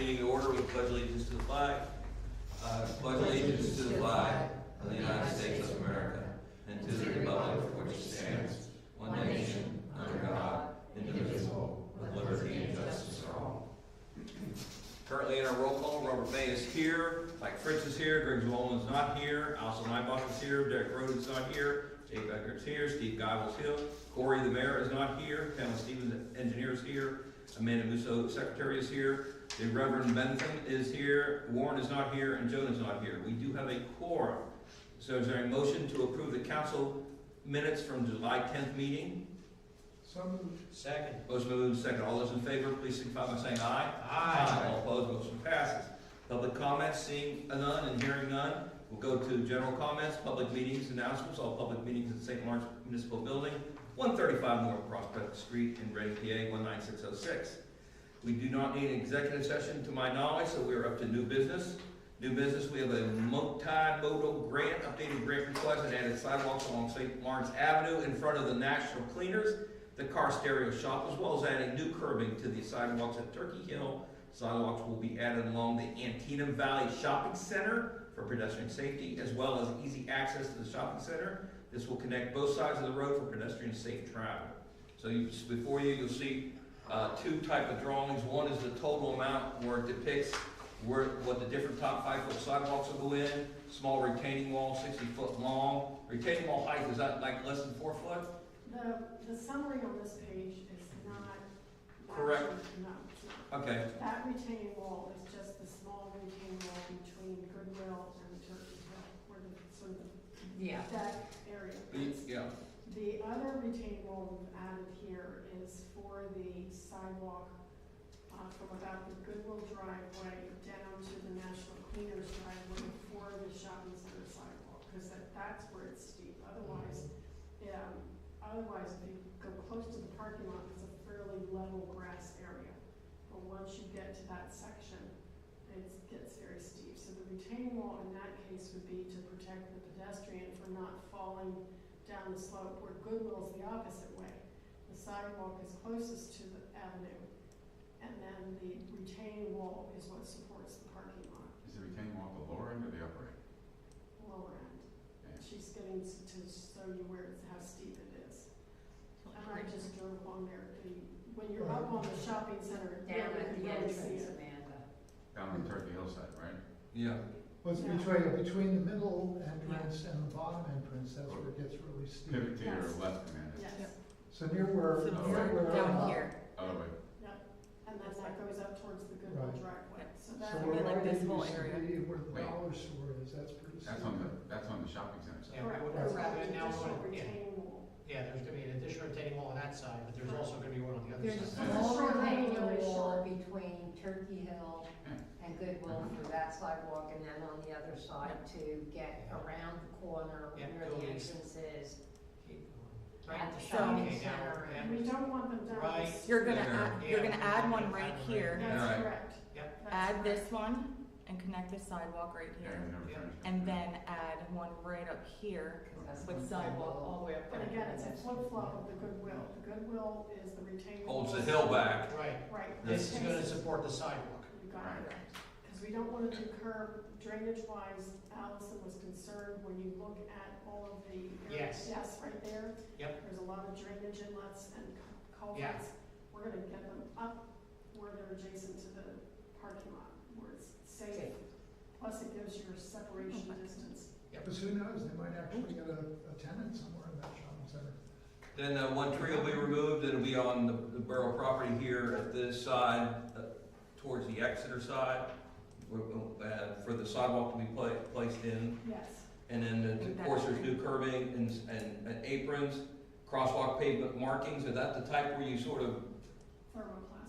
meeting to order with pledge allegiance to the flag. Pledge allegiance to the flag of the United States of America and to the republic for which it stands, one nation, under God, indivisible, with liberty and justice for all. Currently in our roll call, Robert May is here, Mike Fritz is here, Greg Zwollen is not here, Alison Leibach is here, Derek Rhodes is not here, Jay Becker's here, Steve Geibel's here, Corey the mayor is not here, Pamela Stevens, engineer, is here, Amanda Musso, secretary, is here, the Reverend Bentham is here, Warren is not here, and Joan is not here. We do have a quorum. So is there a motion to approve the council minutes from July 10th meeting? So moved. Second. Motion moved second. All those in favor, please signify by saying aye. Aye. All opposed, motion passes. Public comments, seeing none and hearing none. We'll go to general comments, public meetings, announcements. All public meetings at St. Lawrence Municipal Building, 135 North Prospect Street in Reading, PA, 19606. We do not need an executive session to my knowledge, so we're up to new business. New business, we have a multi-modal grant, updated grant request and added sidewalks along St. Lawrence Avenue in front of the National Cleaners, the car stereo shop, as well as adding new curbing to the sidewalks at Turkey Hill. Sidewalks will be added along the Antietam Valley Shopping Center for pedestrian safety, as well as easy access to the shopping center. This will connect both sides of the road for pedestrian safe travel. So before you, you'll see two type of drawings. One is the total amount where it depicts what the different top 5-foot sidewalks will go in. Small retaining wall, 60 foot long. Retaining wall height, is that like less than 4 foot? The summary on this page is not. Correct. No, it's not. Okay. That retaining wall is just the small retaining wall between Goodwill and the Turkey Hill, where the sort of deck area is. Yeah. The other retaining wall we've added here is for the sidewalk from about the Goodwill driveway down to the National Cleaners driveway for the shopping center sidewalk, because that's where it's steep. Otherwise, if you go close to the parking lot, it's a fairly level grass area. But once you get to that section, it gets very steep. So the retaining wall in that case would be to protect the pedestrian from not falling down the slope, where Goodwill's the opposite way. The sidewalk is closest to the avenue, and then the retaining wall is what supports the parking lot, Is the retaining wall at the lower end or the upper end? lower end. Yeah. She's getting to show you how steep it is. And I just drove along there. When you're up on the shopping center, Down you at can the really see entrance, it. Amanda. Down the Turkey Hillside, right? Yeah. Well, it's Yeah. between the middle entrance and the bottom entrance, that's where it gets really steep. Pivot to your Yes. left, Amanda. Yes, So near where, So near where. down here. Oh, wait. yep. And then that goes up towards the Goodwill Right. driveway. So So that, where like already this whole used to area. be Where the Wait. dollar store is, that's pretty steep. That's on the shopping center side. Yeah, correct, we're that's wrapping an it now additional on, yeah. retaining wall. Yeah, there's gonna be an additional retaining wall on that side, but there's also gonna be one on the other There's a side. small Short lane, retaining really wall short. between Turkey Hill Yeah. and Goodwill for that sidewalk, and then on the other side to get around the corner Yeah, where go the east. entrance is. Keep going. At the Okay, shopping now center. we're And we at- don't want them down. Right. this- You're gonna Yeah. add, you're gonna add one right here, That's Alright. correct. Yep. That's add correct. this one, and connect this sidewalk right Yeah, here. we never Yeah. finished. And then add one right up here with sidewalk all the way up But there. again, it's a flip-flop of the Goodwill. The Goodwill is the retaining wall. Holds the hill back. Right, Right. this is gonna support the sidewalk. You got it. Because we don't want to do curb drainage-wise. Allison was concerned when you look at all of the. Yes. Yes, right there. Yep. There's a lot of drainage inlets and culverts. We're going to get them up where they're adjacent to the parking lot, where it's safe. Plus it gives your separation distance. Because who knows, they might actually get a tenant somewhere in that shopping center. Then one tree will be removed. It'll be on the borough property here at this side, towards the Exeter side, for the sidewalk to be placed in. Yes. And then, of course, there's new curbing and aprons, crosswalk pavement markings. Is that the type where you sort of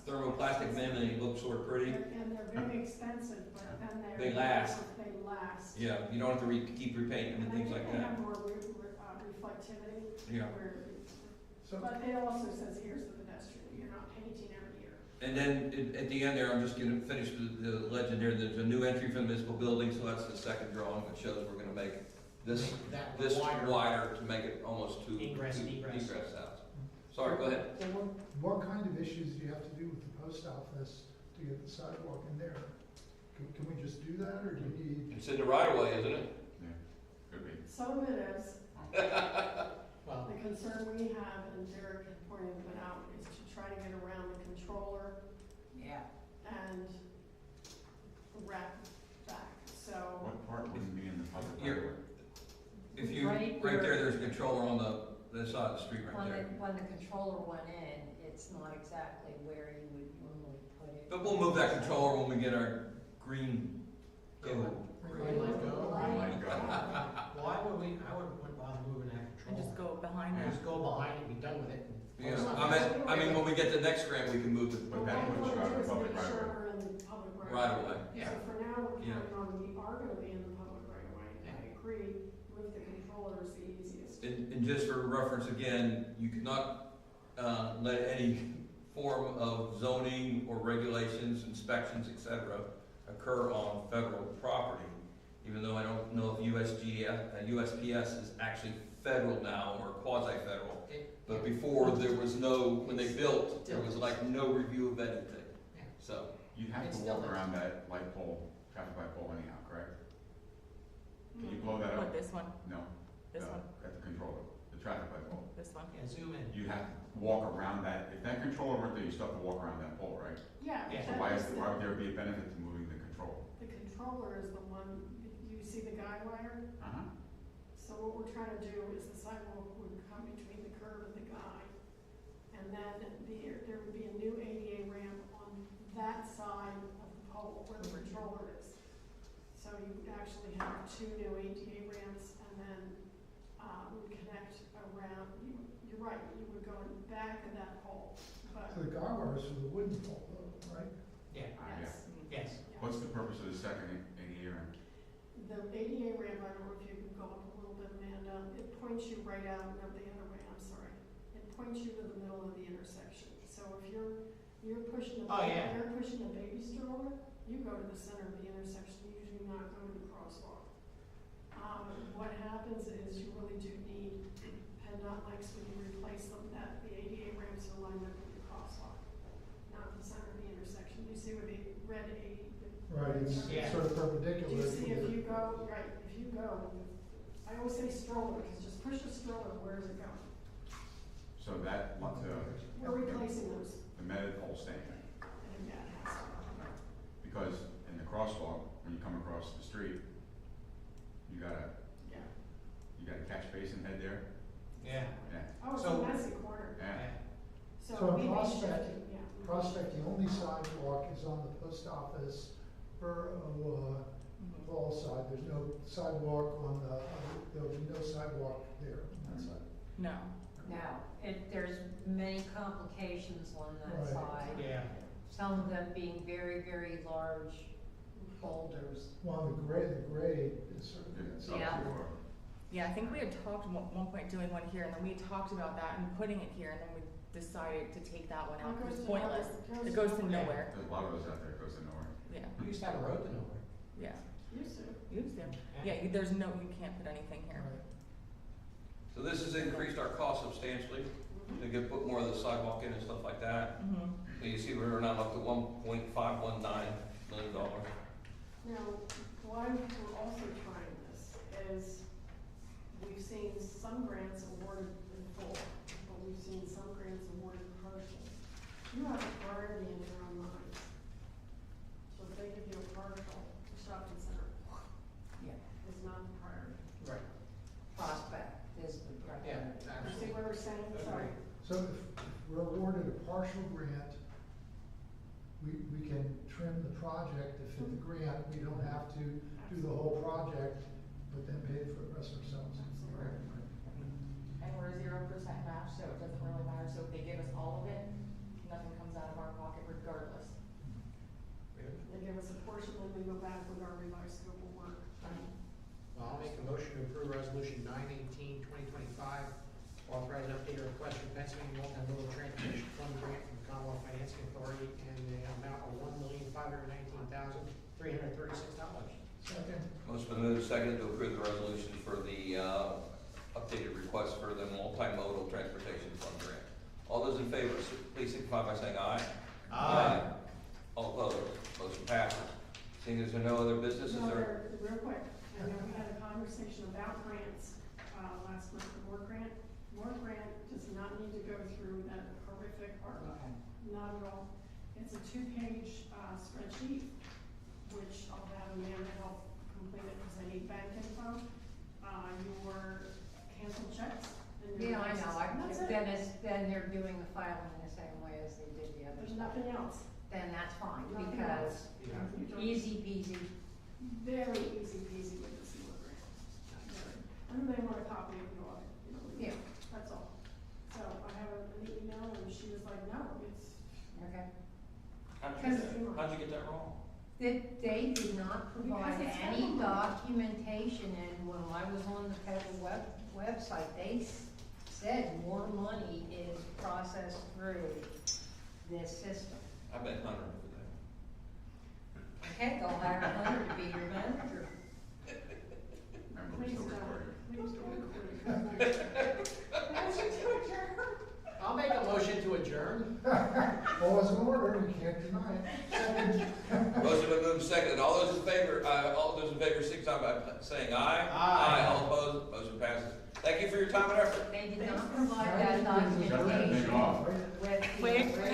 thermoplastic them and they look sort of pretty? And they're very expensive, but then They last. They last. Yeah, you don't have to keep repainting and things like They have that. more reflectivity. Yeah. So, But it also says here's the pedestrian, you're not painting every year. And then at the end there, I'm just going to finish the legend there. There's a new entry for the municipal building, so that's the second drawing that shows we're going to make this That this wider. wider to make it almost two Egress and egress. out. Sorry, go ahead. what kind of issues do you have to do with the post office to get the sidewalk in there. Can we just do that, or do you need? It's in the right of way, isn't it? Yeah, could be. Some of it is. Well, The concern we have, and Derek had pointed it out, is to try to get around the controller Yeah. and wrap back, so. What part wouldn't be in the public right Here. of way? If you, Right right there, where- there's a controller on the side of the street right When there. when the controller went in, it's not exactly where you would normally put it. But we'll move that controller when we get our green code. green light go. Green light go. Well, I wouldn't bother moving that And just control. go behind it. Just go behind it, be done with it. and Yeah, focus on I mean, when we get the next grant, we can move the But that What puts you we out wanna of do public is right make of sure way. we're in the public right. right away. Yeah. So for now, we're Yeah. counting on, we are gonna be in the public right away, and I Yeah. agree, move the controller is the easiest. And just for reference again, you cannot, let any form of zoning or regulations, inspections, et cetera, occur on federal property, even though I don't know if USPS is actually federal now or quasi-federal. But before, there was no, when they built, there was like no review of anything. Yeah. So, You have It to still walk does. around that light pole, traffic light pole anyhow, correct? Can you Mhm. blow that What, up? this one, No. this one, At the controller, the traffic light pole. this one? Yeah, zoom in. You have to walk around that, if that controller weren't there, you still have to walk around that pole, right? Yeah. Yeah. So that why is why would there be a benefit to moving the controller? The controller is the one, you see the guide wire? Uh-huh. So what we're trying to do is the sidewalk would come between the curb and the guide, and then there would be a new ADA ramp on that side of the pole where the controller is. So you would actually have two new ADA ramps, and then, would connect around, you're right, you would go in back of that pole, but, So the guy wires for the wooden pole though, right? Yeah, Yeah. yes. yes. yeah. What's the purpose of the second ADA ramp? The ADA ramp, I don't know if you can go up a little bit, Amanda, it points you right out, no, the other way, I'm sorry. It points you to the middle of the intersection, so if you're pushing a, Oh, yeah. you're pushing a baby stroller, you go to the center of the intersection, you usually not go to the crosswalk. What happens is you really do need PennDOT likes when you replace them, that the ADA ramps are lined up with the crosswalk, not the center of the intersection. You see where the red Right, it's Yeah. sort of do perpendicular. you see to if the- you go, right, if you go, I always say stroller, because just push the stroller, where is it going? So that, We're replacing those, the metal pole staying, and that has to. because in the crosswalk, when you come across the street, you gotta catch basin head there, Yeah. yeah, Oh, it's So- a messy corner, yeah. So we in may Prospect- shift it, yeah. Prospect, the only sidewalk is on the post office, Borough, Mhm. Fall side. There's no sidewalk on the, there'll be no sidewalk there on that side. No. Now, there's many complications on that Right. side. Yeah. Some of them being very, very large boulders. Well, the grade is sort of. It's Yeah. up to, Yeah, I think we had talked at one point doing one here, and then we talked about that and putting it here, and then we decided to take that one out, It because goes it's to pointless. nowhere. It goes to Yeah. nowhere, there's a lot of those out there, it goes to nowhere. yeah, We used to have a road to nowhere. yeah, Used to. used to. Yeah, there's no, you can't put anything here. Right. so this has increased our cost substantially, to get, put more of the sidewalk in and stuff like that. Mm-hmm. So you see, we're now up to $1.519 million. Now, why we're also trying this is, we've seen some grants awarded in full, but we've seen some grants awarded partial. You have a priority in your own mind. So if they give you a partial, the shopping center Yeah. is not the priority. Right. Prospect is the Yeah, preference. You see absolutely. what we're saying? Sorry. So if we're awarded a partial grant, we can trim the project to fit the grant. We don't have to do the whole project, but then pay for the rest ourselves. And we're 0% match, so it doesn't really matter, so if they give us all of it, nothing comes out of our pocket regardless. They give us a portion, then we go back with our revised scope of work. Well, I'll make a motion to approve resolution 9/18/2025, authorize an update or request from Pennsylvania Multimodal Transportation Fund grant from Commonwealth Financing Authority in the amount of $1,519,336. Second. Motion been moved, seconded to approve the resolution for the updated request for the multimodal transportation fund grant. All those in favor, please signify by saying aye. All opposed? Motion passes. Seeing as there are no other businesses No, or, real quick, I know we had a conversation about grants, last month, the More Grant. More Grant does not need to go through that horrific part, not at all. It's a 2-page, spreadsheet, which I'll have Amanda help complete it, because I need bank info, your canceled checks, and your. Yeah, I know, That's it. then they're doing the filing in the same way as they did the other There's stuff. nothing else. Then that's fine, Nothing because else. You don't- easy peasy. Very easy peasy with this More Grant. Very. And then they want a copy of the audit, Yeah, that's all. So I have an email, and she was like, no, it's. okay. how'd you get that wrong? They did not provide Because it's any federal. documentation, and when I was on the federal website, they said more money is processed through this system. I bet Hunter for Heck, I'll hire Hunter to be your manager. Remember, we're Please still don't. recording. Please don't. Motion to adjourn. I'll make a motion to adjourn. All is in order, you can't deny it. that. Motion been moved, seconded. All those in favor, signify by saying aye. Aye. All opposed? Motion passes. Thank you for your time and effort. They did not provide that Shut that thing documentation off. with the Wait. original